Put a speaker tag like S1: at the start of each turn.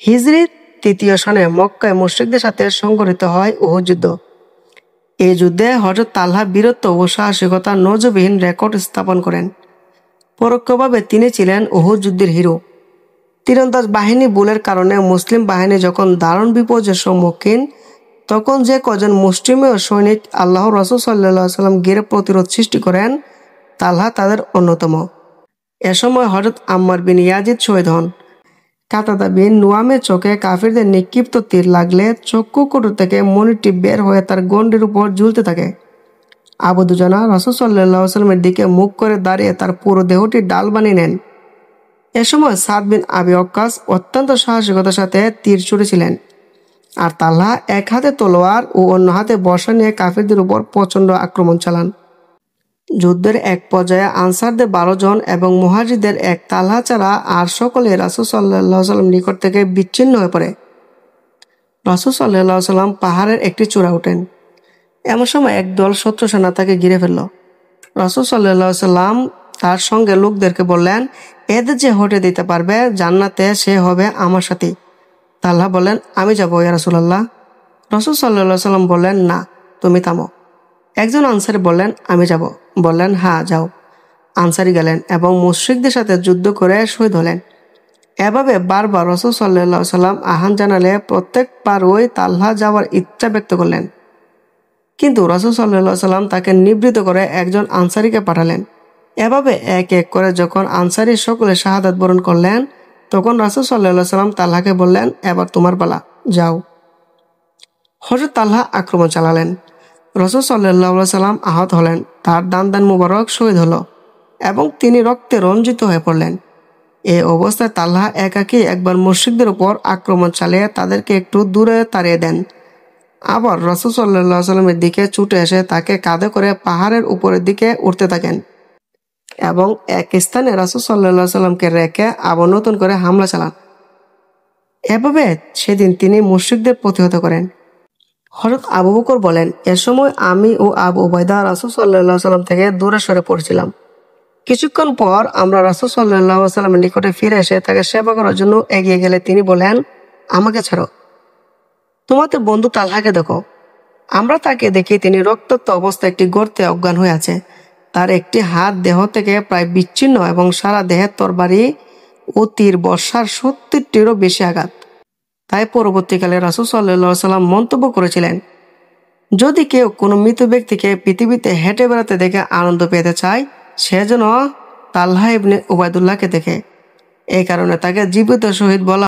S1: হিজরির 3য় সনে মক্কায় মুশরিকদের সাথে সংঘটিত হয় উহুদ যুদ্ধ। এই যুদ্ধে হযরত তালহা বীরত্ব ও সাহসিকতার নজিরবিহীন রেকর্ড স্থাপন করেন। পরোক্ষভাবে তিনি ছিলেন উহুদ যুদ্ধের হিরো। তীরন্দাজ বাহিনী ভুলের কারণে মুসলিম বাহিনী যখন দারুণ বিপর্যয়ের সম্মুখীন, তখন যে কজন মুষ্টিমেয় সৈনিক আল্লাহর রাসূল সাল্লাল্লাহু আলাইহি ওয়াসাল্লাম ঘিরে প্রতিরোধ সৃষ্টি করেন, তালহা তাদের অন্যতম। এ সময় হযরত আম্মার বিন ইয়াজিদ শহীদ হন। কাতাদা বিন নুয়ামের চোখে কাফিরদের নিক্ষিপ্ত তীর লাগলে চক্ষুকুটু থেকে মণিটি বের হয়ে তার গণ্ডির উপর ঝুলতে থাকে। আবু দুজানা রাসূল সাল্লাল্লাহু আলাইহি ওয়াসাল্লামের দিকে মুখ করে দাঁড়িয়ে তার পুরো দেহটি ডাল বানিয়ে নেন। এ সময় সাদ বিন আবি ওয়াক্কাস অত্যন্ত সাহসিকতার সাথে তীর ছুঁড়েছিলেন, আর তালহা এক হাতে তলোয়ার ও অন্য হাতে বর্শা নিয়ে কাফিরদের উপর প্রচণ্ড আক্রমণ চালান। যুদ্ধের এক পর্যায়ে আনসারদের 12 জন এবং মুহাজিরদের এক তালহা ছাড়া আর সকলে রাসূল সাল্লাল্লাহু আলাইহি ওয়াসাল্লাম নিকট থেকে বিচ্ছিন্ন হয়ে পড়ে। রাসূল সাল্লাল্লাহু আলাইহি ওয়াসাল্লাম পাহাড়ের একটি চূড়া ওঠেন। এমন সময় একদল শত্রু সেনা তাকে ঘিরে ফেলল। রাসূল সাল্লাল্লাহু আলাইহি ওয়াসাল্লাম তার সঙ্গে লোকদেরকে বললেন, এদের যে হটে দিতে পারবে জান্নাতে সে হবে আমার সাথী। তালহা বললেন, আমি যাবো ইয়া রাসূলুল্লাহ। রাসূল সাল্লাল্লাহু আলাইহি ওয়াসাল্লাম বললেন, না, তুমি থামো। একজন আনসারী বললেন, আমি যাব। বললেন, হ্যাঁ যাও। আনসারী গেলেন এবং মুশরিকদের সাথে যুদ্ধ করে শহীদ হলেন। এভাবে বারবার রাসূল সাল্লাল্লাহু আলাইহি ওয়াসাল্লাম আহ্বান জানালে প্রত্যেকবারই তালহা যাওয়ার ইচ্ছা ব্যক্ত করলেন, কিন্তু রাসূল সাল্লাল্লাহু আলাইহি ওয়াসাল্লাম তাকে নিবৃত্ত করে একজন আনসারীকে পাঠালেন। এভাবে এক এক করে যখন আনসারী সকলে শাহাদাত বরণ করলেন, তখন রাসূল সাল্লাল্লাহু আলাইহি ওয়াসাল্লাম তালহাকে বললেন, এবার তোমার পালা, যাও। হযরত তালহা আক্রমণ চালালেন। রাসূল সাল্লাল্লাহু আলাইহি ওয়াসাল্লাম আহত হলেন, তার দান মুবারক শহীদ হলো এবং তিনি রক্তে রঞ্জিত হয়ে পড়লেন। এই অবস্থায় তালহা একাকী একবার মুশরিকদের উপর আক্রমণ চালিয়ে তাদেরকে একটু দূরে তাড়িয়ে দেন। আবার রাসূল সাল্লাল্লাহু আলাইহি ওয়াসাল্লামের দিকে ছুটে এসে তাকে কাঁধে করে পাহাড়ের উপরের দিকে উঠতে থাকেন এবং এক স্থানে রাসূল সাল্লাল্লাহু আলাইহি ওয়াসাল্লামকে রেখে আবার নতুন করে হামলা চালান। এভাবে সেদিন তিনি মুশরিকদের প্রতিহত করেন। হযরত আবু বকর বলেন, এ সময় আমি ও আবু উবাইদা রাসূল সাল্লাল্লাহু আলাইহি ওয়াসাল্লাম থেকে দূরে সরে পড়েছিলাম। কিছুক্ষণ পর আমরা রাসূল সাল্লাল্লাহু আলাইহি ওয়াসাল্লামের নিকটে ফিরে এসে তাকে সেবা করার জন্য এগিয়ে গেলে তিনি বলেন, আমাকে ছাড়ো, তোমাদের বন্ধু তালহাকে দেখো। আমরা তাকে দেখি তিনি রক্তাক্ত অবস্থায় একটি গর্তে অজ্ঞান হয়ে আছে। তার একটি হাত দেহ থেকে প্রায় বিচ্ছিন্ন এবং সারা দেহের তরবারি ও তীর বর্ষার 70টিরও বেশি আঘাত। তাই পরবর্তীকালে রাসূল সাল্লাল্লাহু আলাইহি ওয়াসাল্লাম মন্তব্য করেছিলেন, যদি কেউ কোনো মৃত ব্যক্তিকে পৃথিবীতে হেঁটে বেড়াতে দেখে আনন্দ পেতে চায়, সে যেন তালহা ইবনে উবাইদুল্লাহকে দেখে। এই কারণে তাকে জীবিত শহীদ বলা